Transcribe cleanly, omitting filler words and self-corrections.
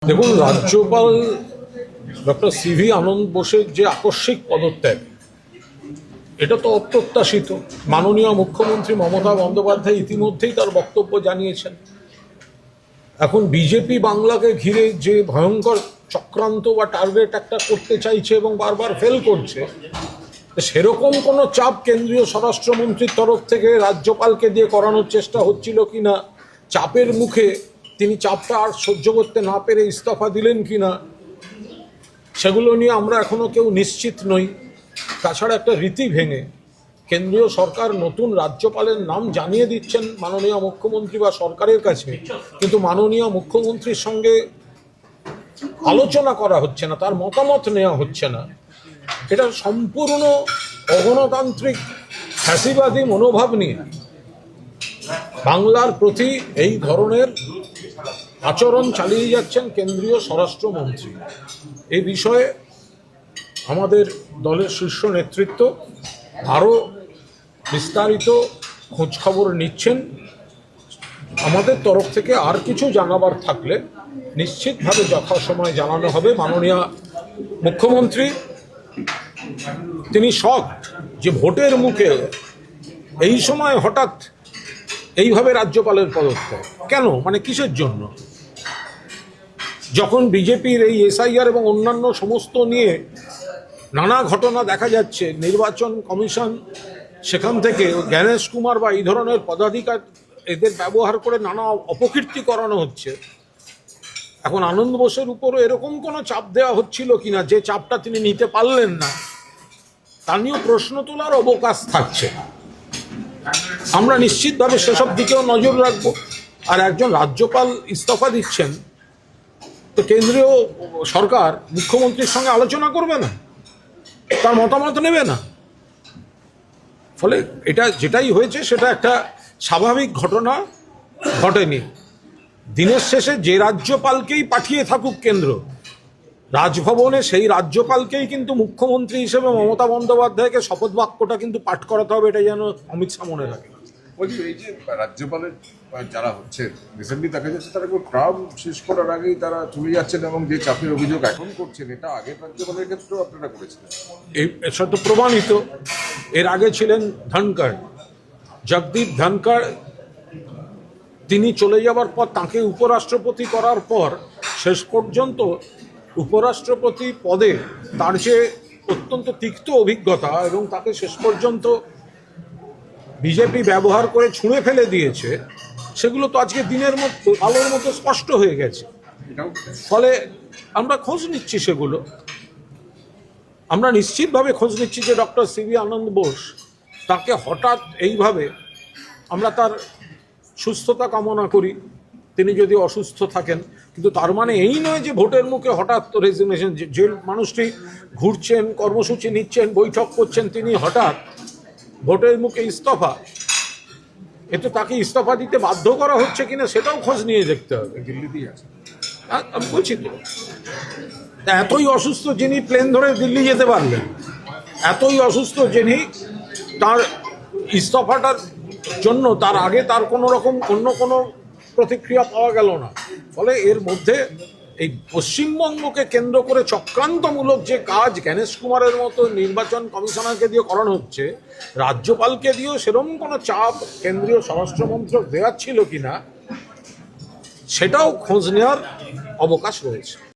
দেখুন, রাজ্যপাল doctor CV আনন্দ বোসের যে আকস্মিক পদত্যাগ, এটা তো অপ্রত্যাশিত। মাননীয় মুখ্যমন্ত্রী মমতা বন্দ্যোপাধ্যায় ইতিমধ্যেই তার বক্তব্য জানিয়েছেন। এখন বিজেপি বাংলাকে ঘিরে যে ভয়ঙ্কর চক্রান্ত বা টার্গেট একটা করতে চাইছে এবং বারবার ফেল করছে, সেরকম কোনো চাপ কেন্দ্রীয় স্বরাষ্ট্রমন্ত্রীর তরফ থেকে রাজ্যপালকে দিয়ে করানোর চেষ্টা হচ্ছিল কিনা, চাপের মুখে তিনি চাপটা আর সহ্য করতে না পেরে ইস্তফা দিলেন কিনা, সেগুলো নিয়ে আমরা এখনো কেউ নিশ্চিত নই। তাছাড়া একটা রীতি ভেঙে কেন্দ্রীয় সরকার নতুন রাজ্যপালের নাম জানিয়ে দিচ্ছেন মাননীয় মুখ্যমন্ত্রী বা সরকারের কাছে, কিন্তু মাননীয় মুখ্যমন্ত্রীর সঙ্গে আলোচনা করা হচ্ছে না, তার মতামত নেওয়া হচ্ছে না। এটা সম্পূর্ণ অগণতান্ত্রিক ফ্যাসিবাদী মনোভাব নিয়ে বাংলার প্রতি এই ধরনের আচরণ চালিয়ে যাচ্ছেন কেন্দ্রীয় স্বরাষ্ট্রমন্ত্রী। এই বিষয়ে আমাদের দলের শীর্ষ নেতৃত্ব আরও বিস্তারিত খোঁজখবর নিচ্ছেন। আমাদের তরফ থেকে আর কিছু জানাবার থাকলে নিশ্চিতভাবে যথাসময়ে জানানো হবে। মাননীয় মুখ্যমন্ত্রী তিনি শকড যে ভোটের মুখে এই সময় হঠাৎ এইভাবে রাজ্যপালের পদত্যাগ কেন, মানে কিসের জন্য? যখন বিজেপির এই এসআইআর এবং অন্যান্য সমস্ত নিয়ে নানা ঘটনা দেখা যাচ্ছে, নির্বাচন কমিশন সেখান থেকে জ্ঞানেশ কুমার বা এই ধরনের পদাধিকার এদের ব্যবহার করে নানা অপকীর্তি করানো হচ্ছে। এখন আনন্দ বোসের উপরও এরকম কোনো চাপ দেওয়া হচ্ছিল কিনা, যে চাপটা তিনি নিতে পারলেন না, তা নিয়েও প্রশ্ন তোলার অবকাশ থাকছে। আমরা নিশ্চিতভাবে সেসব দিকেও নজর রাখবো। আর একজন রাজ্যপাল ইস্তফা দিচ্ছেন, তো কেন্দ্রীয় সরকার মুখ্যমন্ত্রীর সঙ্গে আলোচনা করবে না, তার মতামত নেবে না। ফলে এটা যেটাই হয়েছে সেটা একটা স্বাভাবিক ঘটনা ঘটেনি। দিনের শেষে যে রাজ্যপালকেই পাঠিয়ে থাকুক কেন্দ্র রাজভবনে, সেই রাজ্যপালকেই কিন্তু মুখ্যমন্ত্রী হিসেবে মমতা বন্দ্যোপাধ্যায়কে শপথ বাক্যটা কিন্তু পাঠ করাতে হবে। এটা যেন অমিত শাহ মনে রাখে। বলছি, এই যে রাজ্যপালের যারা হচ্ছে রিসেন্টলি দেখা যাচ্ছে তারা কেউ ট্রাম শেষ করার আগেই তারা চলে যাচ্ছেন, এবং যে চাপের অভিযোগ এখন করছেন এটা আগের রাজ্যপালের ক্ষেত্রেও আপনারা করেছিলেন। এর সাথে প্রমাণিত। এর আগে ছিলেন ধনখড়, জগদীপ ধনখড়। তিনি চলে যাওয়ার পর তাকে উপরাষ্ট্রপতি করার পর শেষ পর্যন্ত উপরাষ্ট্রপতি পদে তার যে অত্যন্ত তিক্ত অভিজ্ঞতা, এবং তাকে শেষ পর্যন্ত বিজেপি ব্যবহার করে ছুঁড়ে ফেলে দিয়েছে, সেগুলো তো আজকে দিনের মতো আলোর মতো স্পষ্ট হয়ে গেছে। ফলে আমরা খোঁজ নিচ্ছি, সেগুলো আমরা নিশ্চিতভাবে খোঁজ নিচ্ছি যে ডক্টর সিভি আনন্দ বোস, তাকে হঠাৎ এইভাবে, আমরা তার সুস্থতা কামনা করি তিনি যদি অসুস্থ থাকেন, কিন্তু তার মানে এই নয় যে ভোটের মুখে হঠাৎ রেজিগনেশন। যে মানুষটি ঘুরছেন, কর্মসূচি নিচ্ছেন, বৈঠক করছেন, তিনি হঠাৎ ভোটের মুখে ইস্তফা, এতে তাকে ইস্তফা দিতে বাধ্য করা হচ্ছে কিনা সেটাও খোঁজ নিয়ে দেখতে হবে। দিল্লিতেই আছে, আমি বলছি তো, এতই অসুস্থ যিনি প্লেন ধরে দিল্লি যেতে পারলেন, এতই অসুস্থ যিনি, তার ইস্তফাটার জন্য তার আগে তার কোনো রকম অন্য কোনো প্রতিক্রিয়া পাওয়া গেল না। ফলে এর মধ্যে এই পশ্চিমবঙ্গকে কেন্দ্র করে চক্রান্তমূলক যে কাজ জ্ঞানেশ কুমারের মতো নির্বাচন কমিশনারকে দিয়ে করানো হচ্ছে, রাজ্যপালকে দিয়েও সেরকম কোনো চাপ কেন্দ্রীয় স্বরাষ্ট্রমন্ত্রক দেওয়া ছিল কিনা সেটাও খোঁজ নেওয়ার অবকাশ রয়েছে।